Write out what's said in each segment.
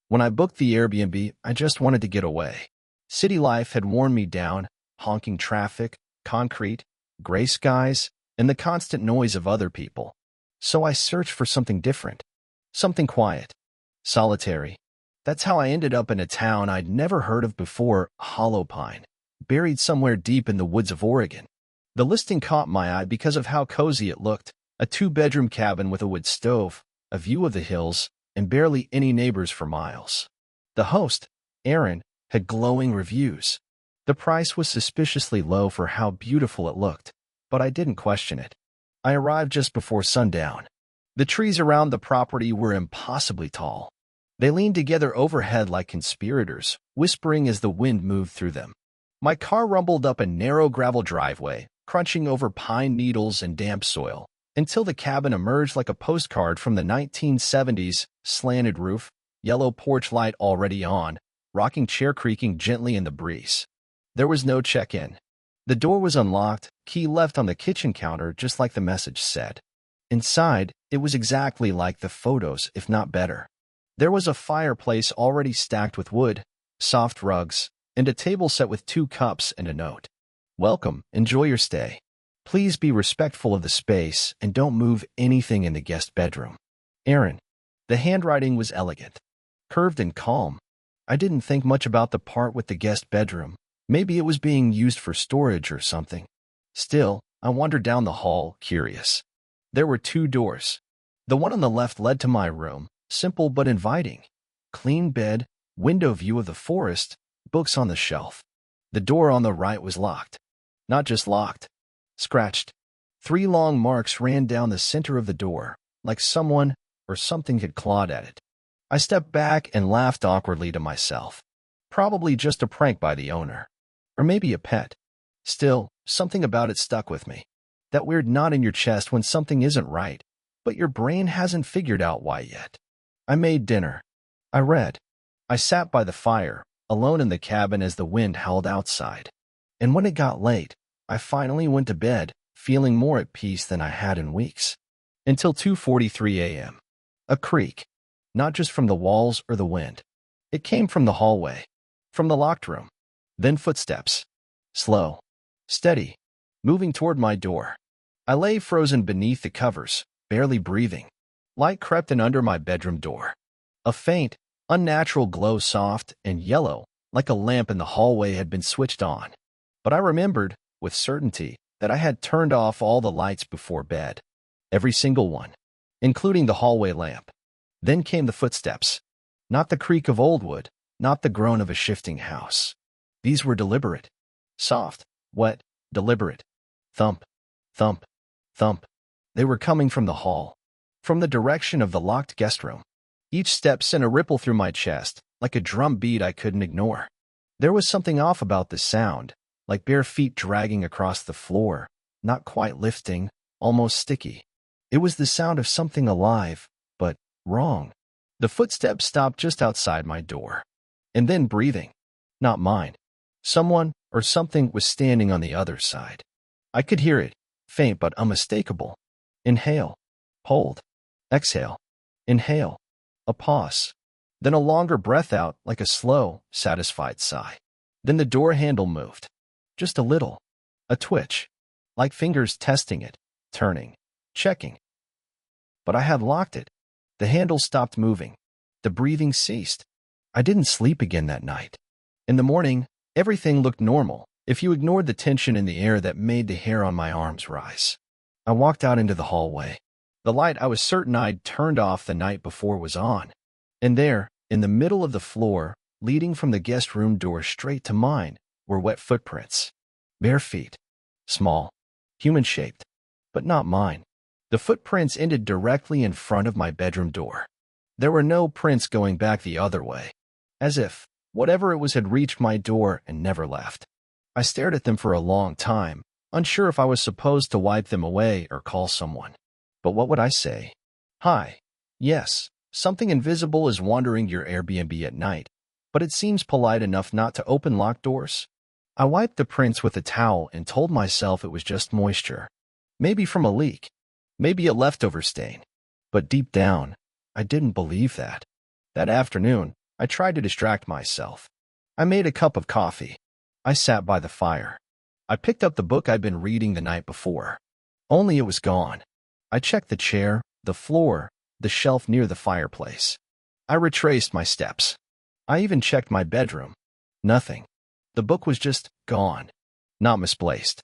When I booked the Airbnb, I just wanted to get away. City life had worn me down, honking traffic, concrete, gray skies, and the constant noise of other people. So I searched for something different, something quiet, solitary. That's how I ended up in a town I'd never heard of before, Hollow Pine, buried somewhere deep in the woods of Oregon. The listing caught my eye because of how cozy it looked, a two-bedroom cabin with a wood stove, a view of the hills, and barely any neighbors for miles. The host, Aaron, had glowing reviews. The price was suspiciously low for how beautiful it looked, but I didn't question it. I arrived just before sundown. The trees around the property were impossibly tall. They leaned together overhead like conspirators, whispering as the wind moved through them. My car rumbled up a narrow gravel driveway, crunching over pine needles and damp soil, until the cabin emerged like a postcard from the 1970s, slanted roof, yellow porch light already on, rocking chair creaking gently in the breeze. There was no check-in. The door was unlocked, key left on the kitchen counter just like the message said. Inside, it was exactly like the photos, if not better. There was a fireplace already stacked with wood, soft rugs, and a table set with 2 cups and a note. Welcome, enjoy your stay. Please be respectful of the space and don't move anything in the guest bedroom. Aaron. The handwriting was elegant, curved and calm. I didn't think much about the part with the guest bedroom. Maybe it was being used for storage or something. Still, I wandered down the hall, curious. There were 2 doors. The one on the left led to my room, simple but inviting. Clean bed, window view of the forest, books on the shelf. The door on the right was locked. Not just locked, scratched. 3 long marks ran down the center of the door, like someone or something had clawed at it. I stepped back and laughed awkwardly to myself. Probably just a prank by the owner. Or maybe a pet. Still, something about it stuck with me. That weird knot in your chest when something isn't right, but your brain hasn't figured out why yet. I made dinner. I read. I sat by the fire, alone in the cabin as the wind howled outside. And when it got late, I finally went to bed, feeling more at peace than I had in weeks. Until 2:43 a.m. A creak. Not just from the walls or the wind. It came from the hallway. From the locked room. Then footsteps. Slow. Steady. Moving toward my door. I lay frozen beneath the covers, barely breathing. Light crept in under my bedroom door. A faint, unnatural glow, soft and yellow, like a lamp in the hallway had been switched on. But I remembered, with certainty, that I had turned off all the lights before bed. Every single one. Including the hallway lamp. Then came the footsteps. Not the creak of old wood, not the groan of a shifting house. These were deliberate. Soft, wet, deliberate. Thump, thump, thump. They were coming from the hall. From the direction of the locked guest room. Each step sent a ripple through my chest, like a drum beat I couldn't ignore. There was something off about the sound, like bare feet dragging across the floor, not quite lifting, almost sticky. It was the sound of something alive, but wrong. The footsteps stopped just outside my door. And then breathing. Not mine. Someone or something was standing on the other side. I could hear it, faint but unmistakable. Inhale. Hold. Exhale. Inhale. A pause. Then a longer breath out, like a slow, satisfied sigh. Then the door handle moved. Just a little. A twitch. Like fingers testing it, turning, checking. But I had locked it. The handle stopped moving. The breathing ceased. I didn't sleep again that night. In the morning, everything looked normal, if you ignored the tension in the air that made the hair on my arms rise. I walked out into the hallway. The light I was certain I'd turned off the night before was on. And there, in the middle of the floor, leading from the guest room door straight to mine, were wet footprints. Bare feet. Small. Human-shaped. But not mine. The footprints ended directly in front of my bedroom door. There were no prints going back the other way. As if whatever it was had reached my door and never left. I stared at them for a long time, unsure if I was supposed to wipe them away or call someone. But what would I say? Hi. Yes, something invisible is wandering your Airbnb at night, but it seems polite enough not to open locked doors. I wiped the prints with a towel and told myself it was just moisture. Maybe from a leak. Maybe a leftover stain. But deep down, I didn't believe that. That afternoon, I tried to distract myself. I made a cup of coffee. I sat by the fire. I picked up the book I'd been reading the night before. Only it was gone. I checked the chair, the floor, the shelf near the fireplace. I retraced my steps. I even checked my bedroom. Nothing. The book was just gone. Not misplaced.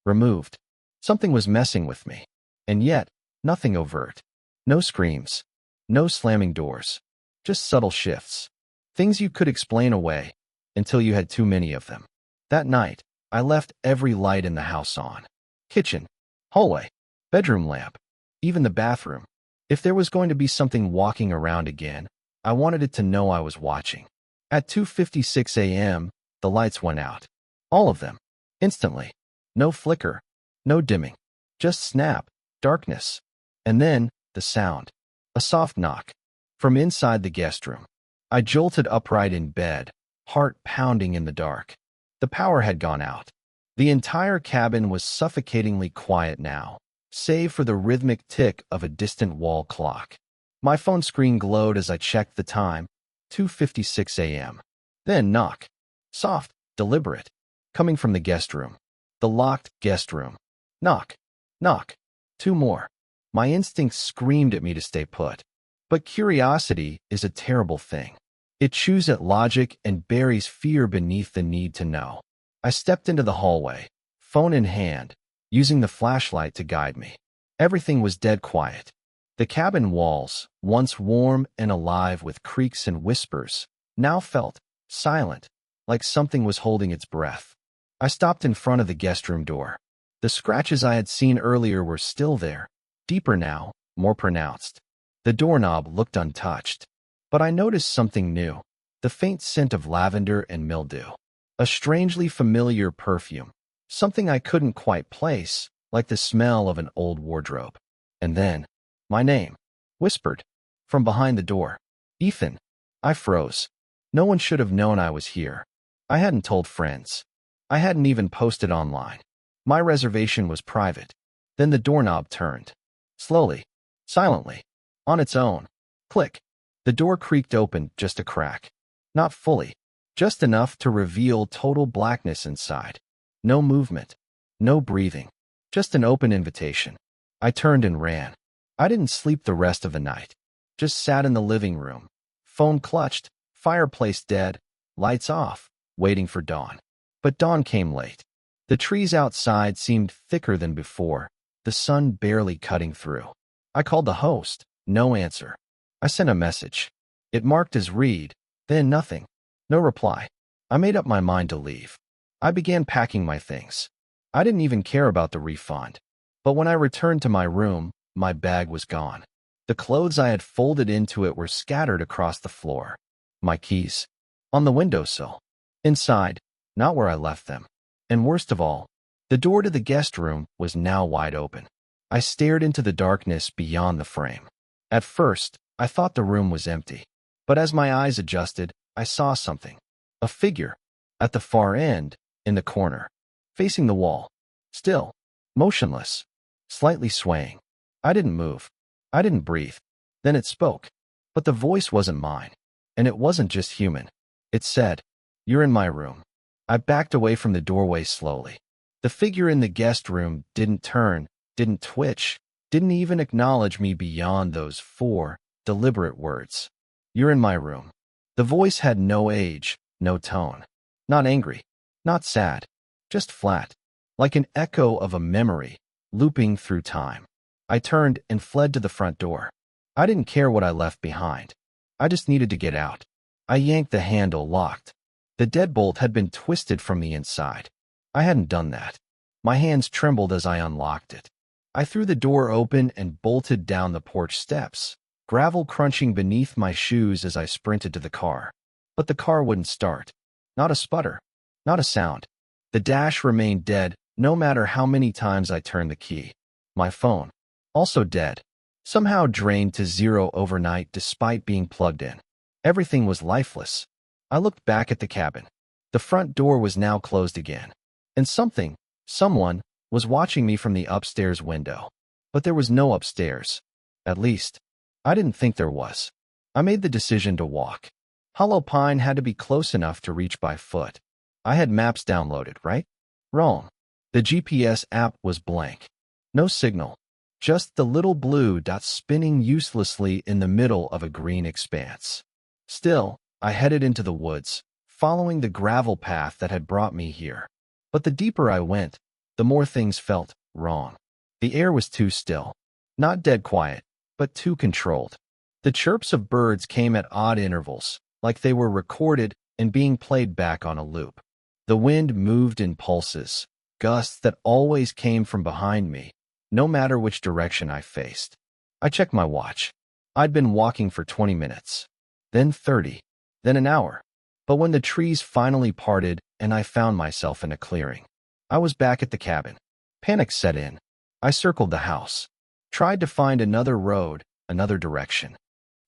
Removed. Something was messing with me. And yet, nothing overt. No screams. No slamming doors. Just subtle shifts. Things you could explain away until you had too many of them. That night, I left every light in the house on. Kitchen, hallway, bedroom lamp, even the bathroom. If there was going to be something walking around again, I wanted it to know I was watching. At 2:56 a.m., the lights went out. All of them. Instantly. No flicker. No dimming. Just snap. Darkness. And then, the sound. A soft knock. From inside the guest room. I jolted upright in bed, heart pounding in the dark. The power had gone out. The entire cabin was suffocatingly quiet now, save for the rhythmic tick of a distant wall clock. My phone screen glowed as I checked the time, 2:56 a.m. Then knock. Soft, deliberate, coming from the guest room. The locked guest room. Knock. Knock. Two more. My instincts screamed at me to stay put. But curiosity is a terrible thing. It chews at logic and buries fear beneath the need to know. I stepped into the hallway, phone in hand, using the flashlight to guide me. Everything was dead quiet. The cabin walls, once warm and alive with creaks and whispers, now felt silent, like something was holding its breath. I stopped in front of the guest room door. The scratches I had seen earlier were still there, deeper now, more pronounced. The doorknob looked untouched. But I noticed something new, the faint scent of lavender and mildew. A strangely familiar perfume, something I couldn't quite place, like the smell of an old wardrobe. And then, my name, whispered, from behind the door. Ethan. I froze. No one should have known I was here. I hadn't told friends. I hadn't even posted online. My reservation was private. Then the doorknob turned. Slowly. Silently. On its own. Click. The door creaked open just a crack. Not fully. Just enough to reveal total blackness inside. No movement. No breathing. Just an open invitation. I turned and ran. I didn't sleep the rest of the night. Just sat in the living room. Phone clutched. Fireplace dead. Lights off. Waiting for dawn. But dawn came late. The trees outside seemed thicker than before. The sun barely cutting through. I called the host. No answer. I sent a message. It marked as read, then nothing. No reply. I made up my mind to leave. I began packing my things. I didn't even care about the refund. But when I returned to my room, my bag was gone. The clothes I had folded into it were scattered across the floor. My keys. On the windowsill. Inside, not where I left them. And worst of all, the door to the guest room was now wide open. I stared into the darkness beyond the frame. At first, I thought the room was empty. But as my eyes adjusted, I saw something. A figure. At the far end, in the corner. Facing the wall. Still. Motionless. Slightly swaying. I didn't move. I didn't breathe. Then it spoke. But the voice wasn't mine. And it wasn't just human. It said, "You're in my room." I backed away from the doorway slowly. The figure in the guest room didn't turn, didn't twitch, didn't even acknowledge me beyond those 4 deliberate words. "You're in my room." The voice had no age, no tone. Not angry, not sad, just flat, like an echo of a memory, looping through time. I turned and fled to the front door. I didn't care what I left behind. I just needed to get out. I yanked the handle locked. The deadbolt had been twisted from the inside. I hadn't done that. My hands trembled as I unlocked it. I threw the door open and bolted down the porch steps, gravel crunching beneath my shoes as I sprinted to the car. But the car wouldn't start. Not a sputter. Not a sound. The dash remained dead, no matter how many times I turned the key. My phone. Also dead. Somehow drained to zero overnight despite being plugged in. Everything was lifeless. I looked back at the cabin. The front door was now closed again. And someone, was watching me from the upstairs window. But there was no upstairs. At least, I didn't think there was. I made the decision to walk. Hollow Pine had to be close enough to reach by foot. I had maps downloaded, right? Wrong. The GPS app was blank. No signal. Just the little blue dot spinning uselessly in the middle of a green expanse. Still, I headed into the woods, following the gravel path that had brought me here. But the deeper I went, the more things felt wrong. The air was too still. Not dead quiet, but too controlled. The chirps of birds came at odd intervals, like they were recorded and being played back on a loop. The wind moved in pulses, gusts that always came from behind me, no matter which direction I faced. I checked my watch. I'd been walking for 20 minutes, then 30, then an hour. But when the trees finally parted and I found myself in a clearing, I was back at the cabin. Panic set in. I circled the house, tried to find another road, another direction.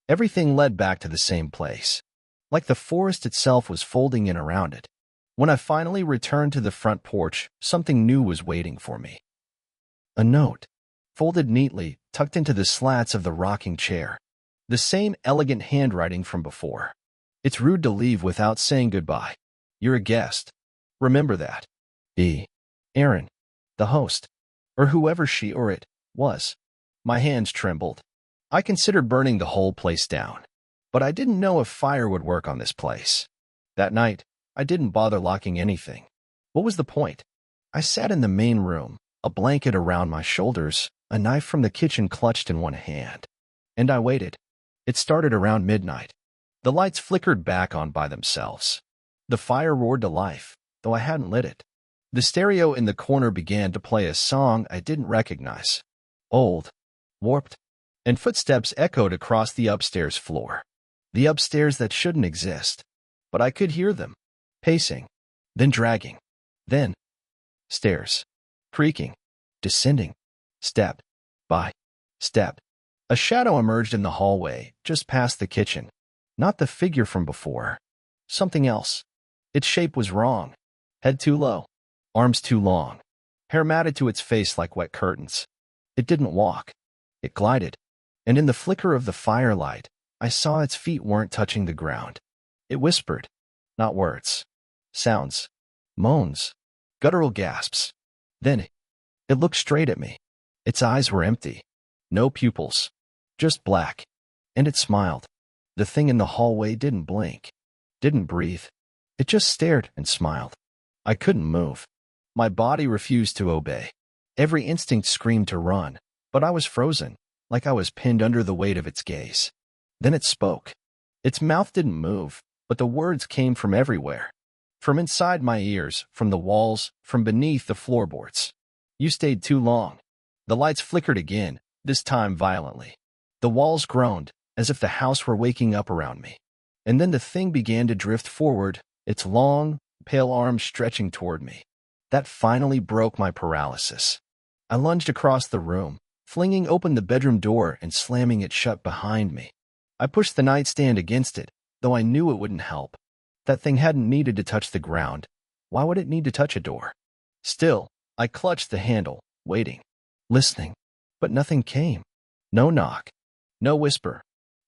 Everything led back to the same place, like the forest itself was folding in around it. When I finally returned to the front porch, something new was waiting for me. A note, folded neatly, tucked into the slats of the rocking chair. The same elegant handwriting from before. It's rude to leave without saying goodbye. You're a guest. Remember that. B. Aaron, the host, or whoever she or it was. My hands trembled. I considered burning the whole place down, but I didn't know if fire would work on this place. That night, I didn't bother locking anything. What was the point? I sat in the main room, a blanket around my shoulders, a knife from the kitchen clutched in one hand. And I waited. It started around midnight. The lights flickered back on by themselves. The fire roared to life, though I hadn't lit it. The stereo in the corner began to play a song I didn't recognize. Old, warped, and footsteps echoed across the upstairs floor. The upstairs that shouldn't exist. But I could hear them, pacing, then dragging, then stairs, creaking, descending, step by step. A shadow emerged in the hallway, just past the kitchen. Not the figure from before. Something else. Its shape was wrong. Head too low. Arms too long. Hair matted to its face like wet curtains. It didn't walk. It glided. And in the flicker of the firelight, I saw its feet weren't touching the ground. It whispered. Not words. Sounds. Moans. Guttural gasps. Then it looked straight at me. Its eyes were empty. No pupils. Just black. And it smiled. The thing in the hallway didn't blink. Didn't breathe. It just stared and smiled. I couldn't move. My body refused to obey. Every instinct screamed to run, but I was frozen, like I was pinned under the weight of its gaze. Then it spoke. Its mouth didn't move, but the words came from everywhere. From inside my ears, from the walls, from beneath the floorboards. You stayed too long. The lights flickered again, this time violently. The walls groaned, as if the house were waking up around me. And then the thing began to drift forward, its long, pale arms stretching toward me. That finally broke my paralysis. I lunged across the room, flinging open the bedroom door and slamming it shut behind me. I pushed the nightstand against it, though I knew it wouldn't help. That thing hadn't needed to touch the ground. Why would it need to touch a door? Still, I clutched the handle, waiting, listening. But nothing came. No knock. No whisper.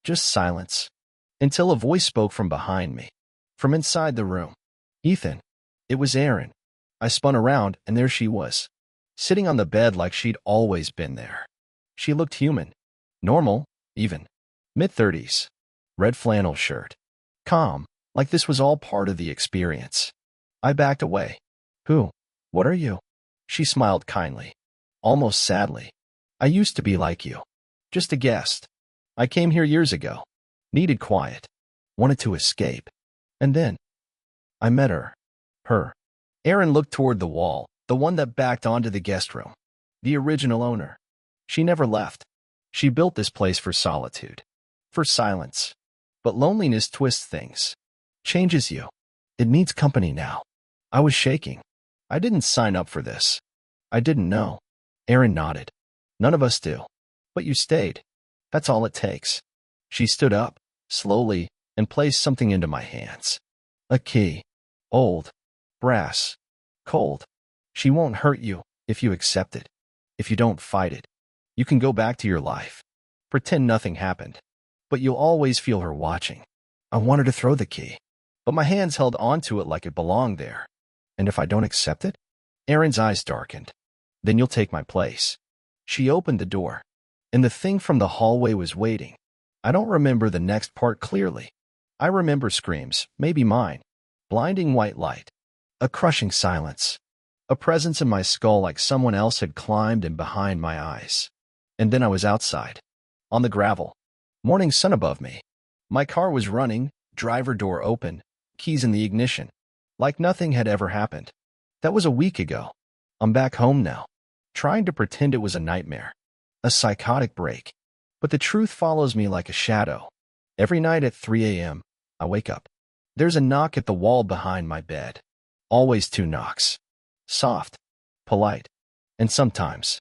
Just silence. Until a voice spoke from behind me. From inside the room. Ethan. It was Erin. I spun around, and there she was. Sitting on the bed like she'd always been there. She looked human. Normal, even. Mid-30s. Red flannel shirt. Calm, like this was all part of the experience. I backed away. Who? What are you? She smiled kindly. Almost sadly. I used to be like you. Just a guest. I came here years ago. Needed quiet. Wanted to escape. And then I met her. Her. Erin looked toward the wall, the one that backed onto the guest room. The original owner. She never left. She built this place for solitude. For silence. But loneliness twists things. Changes you. It needs company now. I was shaking. I didn't sign up for this. I didn't know. Erin nodded. None of us do. But you stayed. That's all it takes. She stood up, slowly, and placed something into my hands. A key. Old. Brass. Cold. She won't hurt you if you accept it. If you don't fight it. You can go back to your life. Pretend nothing happened. But you'll always feel her watching. I wanted to throw the key, but my hands held onto it like it belonged there. And if I don't accept it? Erin's eyes darkened. Then you'll take my place. She opened the door, and the thing from the hallway was waiting. I don't remember the next part clearly. I remember screams, maybe mine, blinding white light, a crushing silence, a presence in my skull like someone else had climbed in behind my eyes. And then I was outside, on the gravel, morning sun above me. My car was running, driver door open, keys in the ignition, like nothing had ever happened. That was a week ago. I'm back home now, trying to pretend it was a nightmare, a psychotic break. But the truth follows me like a shadow. Every night at 3 a.m., I wake up. There's a knock at the wall behind my bed. Always two knocks. Soft, polite, and sometimes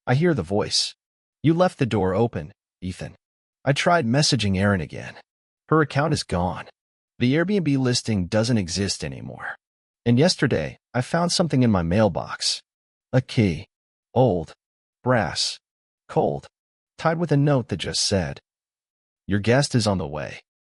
I hear the voice. You left the door open, Ethan. I tried messaging Erin again. Her account is gone. The Airbnb listing doesn't exist anymore. And yesterday, I found something in my mailbox. A key. Old. Brass. Cold. Tied with a note that just said, "Your guest is on the way."